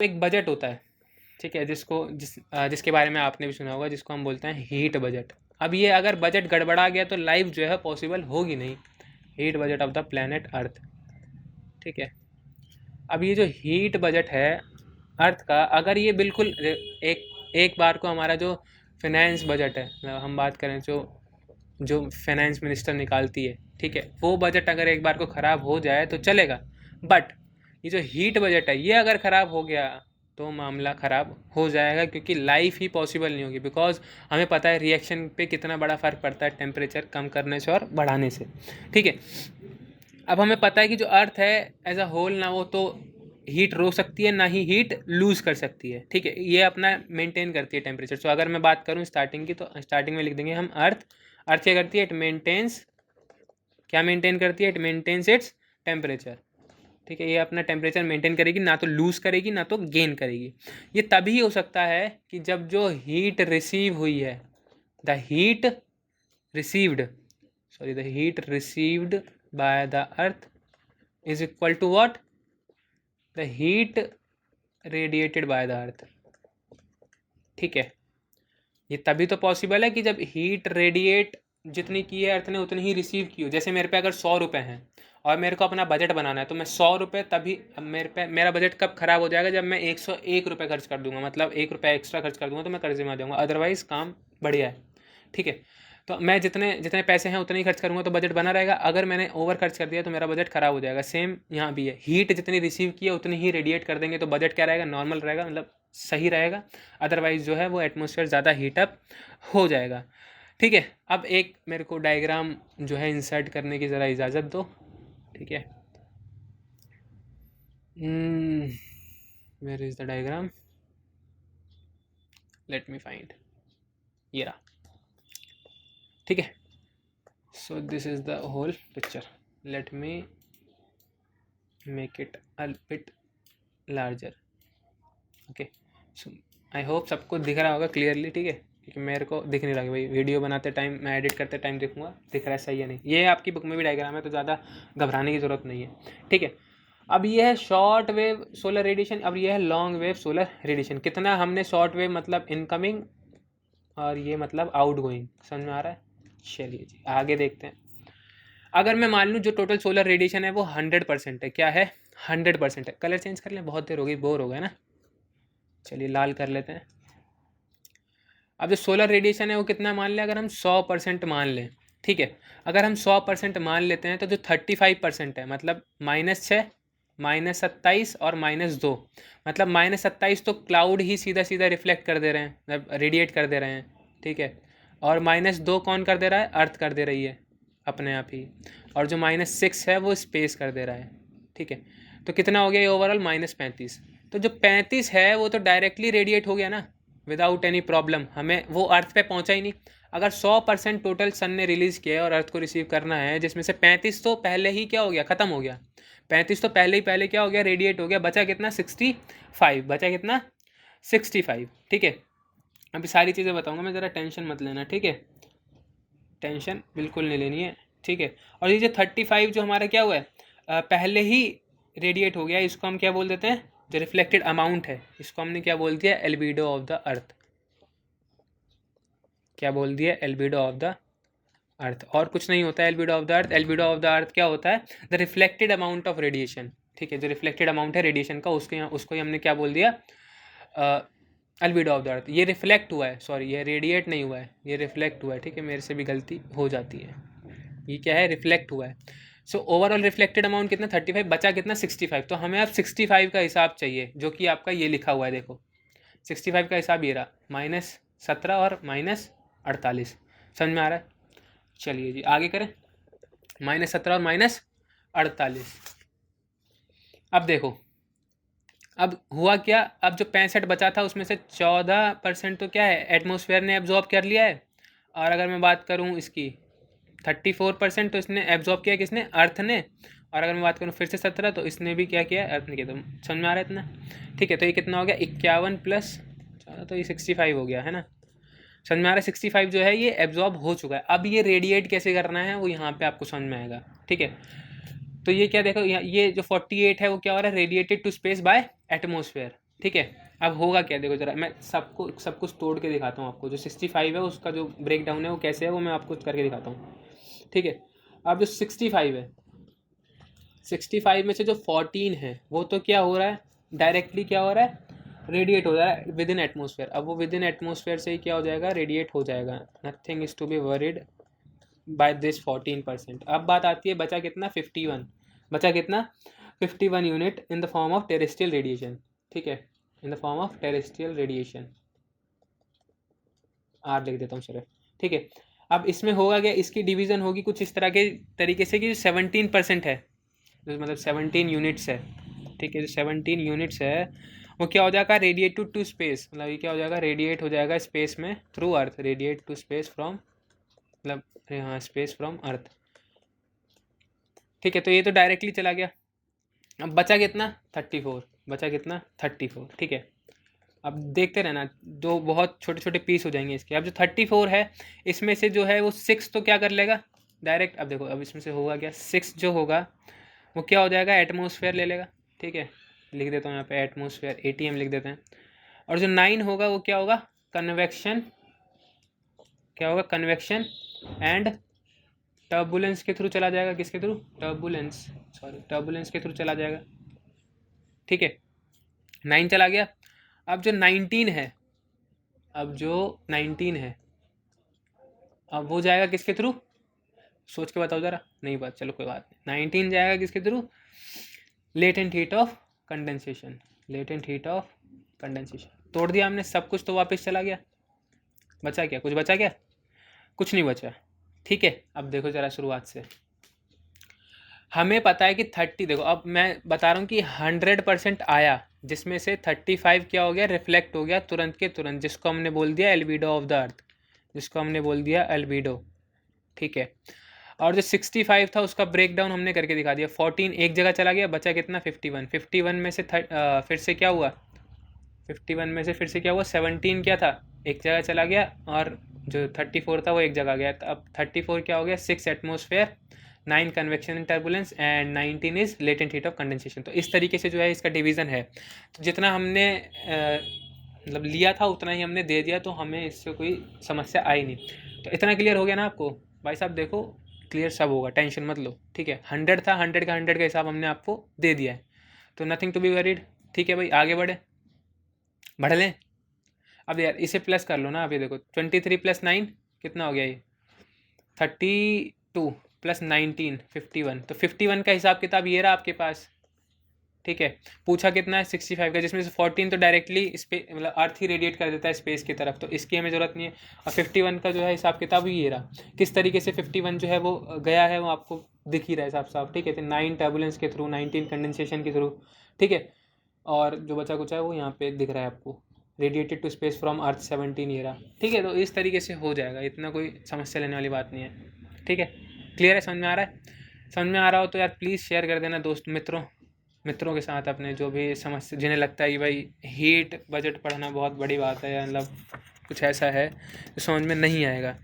एक बजट होता है, ठीक है, जिसके बारे में आपने भी सुना होगा, जिसको हम बोलते हैं हीट बजट। अब ये अगर बजट गड़बड़ा गया तो लाइफ जो है पॉसिबल होगी नहीं। Heat budget of the planet earth, ठीक है। अब ये जो हीट बजट है अर्थ का, अगर ये बिल्कुल एक एक बार को हमारा जो फिनेंस बजट है, हम बात करें जो जो फाइनेंस मिनिस्टर निकालती है, ठीक है, वो बजट अगर एक बार को ख़राब हो जाए तो चलेगा। बट ये जो हीट बजट है ये अगर ख़राब हो गया तो मामला ख़राब हो जाएगा, क्योंकि लाइफ ही पॉसिबल नहीं होगी। बिकॉज हमें पता है रिएक्शन पे कितना बड़ा फ़र्क पड़ता है टेम्परेचर कम करने से और बढ़ाने से, ठीक है। अब हमें पता है कि जो अर्थ है एज अ होल ना, वो तो हीट रोक सकती है ना ही हीट लूज़ कर सकती है, ठीक है। ये अपना मेंटेन करती है टेम्परेचर। तो अगर मैं बात करूँ स्टार्टिंग की, तो स्टार्टिंग में लिख देंगे हम अर्थ क्या करती है, इट मेंटेन्स, क्या मेंटेन करती है, इट मेंटेन्स इट्स टेम्परेचर, ठीक है। ये अपना टेम्परेचर मेंटेन करेगी, ना तो लूज़ करेगी ना तो गेन करेगी। ये तभी हो सकता है कि जब जो हीट रिसीव हुई है, the heat received, the heat received by the earth is equal to what, the heat radiated by the earth, ठीक है। ये तभी तो पॉसिबल है कि जब हीट रेडिएट जितनी की है अर्थ ने उतनी ही रिसीव की हो। जैसे मेरे पे अगर 100 रुपये हैं और मेरे को अपना बजट बनाना है, तो मैं 100 रुपये तभी, अब मेरा बजट कब खराब हो जाएगा, जब मैं 101 रुपये खर्च कर दूंगा, मतलब 1 रुपया एक्स्ट्रा खर्च कर दूंगा तो मैं कर्जे में आ जाऊँगा। अदरवाइज़ काम बढ़िया है, ठीक है। तो मैं जितने जितने पैसे हैं उतने ही खर्च करूँगा तो बजट बना रहेगा। अगर मैंने ओवर खर्च कर दिया तो मेरा बजट खराब हो जाएगा। सेम यहाँ भी है, हीट जितनी रिसीव की है उतनी ही रेडिएट कर देंगे तो बजट क्या रहेगा, नॉर्मल रहेगा, मतलब सही रहेगा। अदरवाइज़ जो है वो एटमॉस्फेयर ज़्यादा हीटअप हो जाएगा, ठीक है। अब एक मेरे को डायग्राम जो है इंसर्ट करने की ज़रा इजाज़त दो, ठीक है। Where is the diagram, let me find, ये रहा, ठीक है। So this is the whole picture, let me make it a bit larger, okay. So I hope सबको दिख रहा होगा क्लियरली, ठीक है, क्योंकि मेरे को दिख नहीं रहा कि भाई वीडियो बनाते टाइम, मैं एडिट करते टाइम देखूंगा दिख रहा है सही है नहीं। ये आपकी बुक में भी डायग्राम है तो ज़्यादा घबराने की ज़रूरत नहीं है, ठीक है। अब ये है शॉर्ट वेव सोलर रेडिएशन, अब ये है लॉन्ग वेव सोलर रेडिएशन। कितना हमने शॉर्ट वेव मतलब इनकमिंग और ये मतलब आउट गोइंग, समझ में आ रहा है। चलिए जी आगे देखते हैं। अगर मैं मान लूँ जो टोटल सोलर रेडिएशन है वो 100% है, क्या है, 100% है। कलर चेंज कर लें, बहुत देर हो गई, बोर हो गए ना, चलिए लाल कर लेते हैं। अब जो सोलर रेडिएशन है वो कितना मान लें, अगर हम 100% मान लें, ठीक है। अगर हम 100% मान लेते हैं तो जो 35% है, मतलब -6, -27 और -2, मतलब -27 तो क्लाउड ही सीधा सीधा रिफ्लेक्ट कर दे रहे हैं, मतलब रेडिएट कर दे रहे हैं, ठीक है। और -2 कौन कर दे रहा है, अर्थ कर दे रही है अपने आप ही। और जो -6 है वो स्पेस कर दे रहा है, ठीक है। तो कितना हो गया ये ओवरऑल, -35। तो जो 35 है वो तो डायरेक्टली रेडिएट हो गया ना, विदाउट एनी प्रॉब्लम, हमें वो अर्थ पे पहुंचा ही नहीं। अगर 100% टोटल सन ने रिलीज़ किया है और अर्थ को रिसीव करना है, जिसमें से 35 तो पहले ही क्या हो गया, ख़त्म हो गया। 35 तो पहले क्या हो गया, रेडिएट हो गया। बचा कितना, 65, बचा कितना, 65, ठीक है। अभी सारी चीज़ें बताऊंगा मैं, ज़रा टेंशन मत लेना, ठीक है, टेंशन बिल्कुल नहीं लेनी है, ठीक है। और ये जो 35 जो हमारा क्या हुआ है, पहले ही रेडिएट हो गया, इसको हम क्या बोल देते हैं, जो रिफ्लेक्टेड अमाउंट है इसको हमने क्या बोल दिया, एल्बिडो ऑफ द अर्थ। क्या बोल दिया, एल्बिडो ऑफ द अर्थ। और कुछ नहीं होता है albedo of the earth. Albedo of the earth क्या होता है, the reflected amount of radiation, ठीक है। जो रिफ्लेक्टेड अमाउंट है रेडिएशन का, उसको ही हमने क्या बोल दिया, एल्बिडो ऑफ द अर्थ। ये रिफ्लेक्ट हुआ है, सॉरी ये रेडिएट नहीं हुआ है, ये रिफ्लेक्ट हुआ है, ठीक है। मेरे से भी गलती हो जाती है, ये क्या है, रिफ्लेक्ट हुआ है। सो ओवरऑल रिफ्लेक्टेड अमाउंट कितना, 35, बचा कितना, 65। तो हमें अब 65 का हिसाब चाहिए, जो कि आपका ये लिखा हुआ है, देखो 65 का हिसाब ये रहा, -17 और -48, समझ में आ रहा है। चलिए जी आगे करें, -17 और -48। अब देखो अब हुआ क्या, अब जो 65 बचा था उसमें से 14% तो क्या है, एटमॉस्फेयर ने एब्जॉर्ब कर लिया है। और अगर मैं बात करूँ इसकी 34% तो इसने एब्जॉर्ब किया किसने, अर्थ ने। और अगर मैं बात करूँ फिर से 17 तो इसने भी क्या किया, अर्थ ने किया। तो समझ में आ रहा है इतना, ठीक है। तो ये कितना हो गया, 51 + 14, तो ये 65 हो गया है ना। समझ में आ रहा है, 65 जो है ये एब्जॉर्ब हो चुका है। अब ये रेडिएट कैसे करना है वो यहाँ पे आपको समझ में आएगा, ठीक है। तो ये क्या देखो, ये जो 48 है वो क्या हो रहा है, radiated to space by atmosphere, ठीक है। अब होगा क्या, देखो ज़रा मैं सब कुछ तोड़ के दिखाता हूँ आपको। जो 65 है उसका जो ब्रेक डाउन है वो कैसे है वो मैं आपको करके दिखाता हूँ, ठीक है। अब जो 65 है, 65 में से जो 14 है वो तो क्या हो रहा है, डायरेक्टली क्या हो रहा है, रेडिएट हो रहा है विद इन एटमोसफेयर। अब वो विद इन एटमोसफेयर से ही क्या हो जाएगा, रेडिएट हो जाएगा। Nothing is to be worried by this 14%। अब बात आती है बचा कितना, 51। बचा कितना, 51 unit in the form of terrestrial radiation, ठीक है, in the form of terrestrial radiation. R लिख देता हूँ सिर्फ, ठीक है। अब इसमें होगा क्या, इसकी डिवीज़न होगी कुछ इस तरह के तरीके से कि 17% है, मतलब 17 यूनिट्स है, ठीक है। जो 17 यूनिट्स है वो क्या हो जाएगा, रेडिएट टू स्पेस, मतलब ये क्या हो जाएगा, रेडिएट हो जाएगा स्पेस में through earth, radiate to space from, मतलब हाँ स्पेस फ्रॉम अर्थ, ठीक है। तो ये तो डायरेक्टली चला गया। अब बचा कितना, 34, बचा कितना 34, ठीक है। अब देखते रहना, दो बहुत छोटे छोटे पीस हो जाएंगे इसके। अब जो 34 है इसमें से जो है वो 6 तो क्या कर लेगा डायरेक्ट, अब देखो अब इसमें से होगा क्या, 6 जो होगा वो क्या हो जाएगा, एटमोसफेयर ले लेगा, ठीक है। लिख देता हूँ यहाँ पे एटमोसफेयर, ATM लिख देते हैं। और जो 9 होगा वो क्या होगा, कन्वेक्शन, क्या होगा, कन्वेक्शन एंड टर्बुलेंस के थ्रू चला जाएगा, किसके थ्रू, टर्बुलेंस, सॉरी टर्बुलेंस के थ्रू चला जाएगा, ठीक है। 9 चला गया। अब जो 19 है, अब जो 19 है अब वो जाएगा किसके थ्रू, सोच के बताओ ज़रा, नहीं बात, चलो कोई बात नहीं। 19 जाएगा किसके through, latent heat of condensation, latent heat of condensation. तोड़ दिया हमने सब कुछ, तो वापस चला गया। बचा क्या, कुछ बचा क्या, कुछ नहीं बचा, ठीक है। अब देखो ज़रा शुरुआत से, हमें पता है कि 30, देखो अब मैं बता रहा हूँ कि 100% आया, जिसमें से 35 क्या हो गया, रिफ्लेक्ट हो गया तुरंत के तुरंत, जिसको हमने बोल दिया एल्बिडो ऑफ द अर्थ, जिसको हमने बोल दिया एल्बिडो, ठीक है। और जो 65 था उसका ब्रेक डाउन हमने करके दिखा दिया। 14 एक जगह चला गया, बचा कितना, 51। 51 में से फिर से क्या हुआ, 51 में से फिर से क्या हुआ, 17 क्या था, एक जगह चला गया, और जो 34 था वो एक जगह गया। तो अब 34 क्या हो गया, 6 atmosphere, 9 convection and turbulence and 19 is latent heat of condensation. तो इस तरीके से जो है इसका डिवीज़न है। तो जितना हमने मतलब लिया था उतना ही हमने दे दिया, तो हमें इससे कोई समस्या आई नहीं। तो इतना क्लियर हो गया ना आपको भाई साहब, देखो क्लियर सब होगा, टेंशन मत लो, ठीक है। 100 था, 100 का हिसाब हमने आपको दे दिया है, तो नथिंग टू बी वरीड, ठीक है भाई। आगे बढ़ लें। अब यार इसे प्लस कर लो ना, अब ये देखो 23 + 9 कितना हो गया, ये 32 + 19 51। तो 51 का हिसाब किताब ये रहा आपके पास, ठीक है। पूछा कितना है, 65 का, जिसमें से 14 तो डायरेक्टली मतलब अर्थ ही रेडिएट कर देता है स्पेस की तरफ, तो इसकी हमें ज़रूरत नहीं है। और 51 का जो है हिसाब किताब ये रहा, किस तरीके से 51 जो है वो गया है वो आपको दिख ही रहा है साफ साफ, ठीक है। तो 9 टर्बुलेंस के थ्रू, 19 कंडेंसेशन के थ्रू, ठीक है। और जो बचा कुचा है वो यहाँ पे दिख रहा है आपको, रेडिएटेड टू स्पेस फ्रॉम अर्थ 17 ये रहा, ठीक है। तो इस तरीके से हो जाएगा, इतना कोई समस्या लेने वाली बात नहीं है, ठीक है। क्लियर है, समझ में आ रहा है। समझ में आ रहा हो तो यार प्लीज़ शेयर कर देना दोस्त मित्रों के साथ अपने, जो भी समस्या जिन्हें लगता है कि भाई हीट बजट पढ़ना बहुत बड़ी बात है, या मतलब कुछ ऐसा है जो समझ में नहीं आएगा।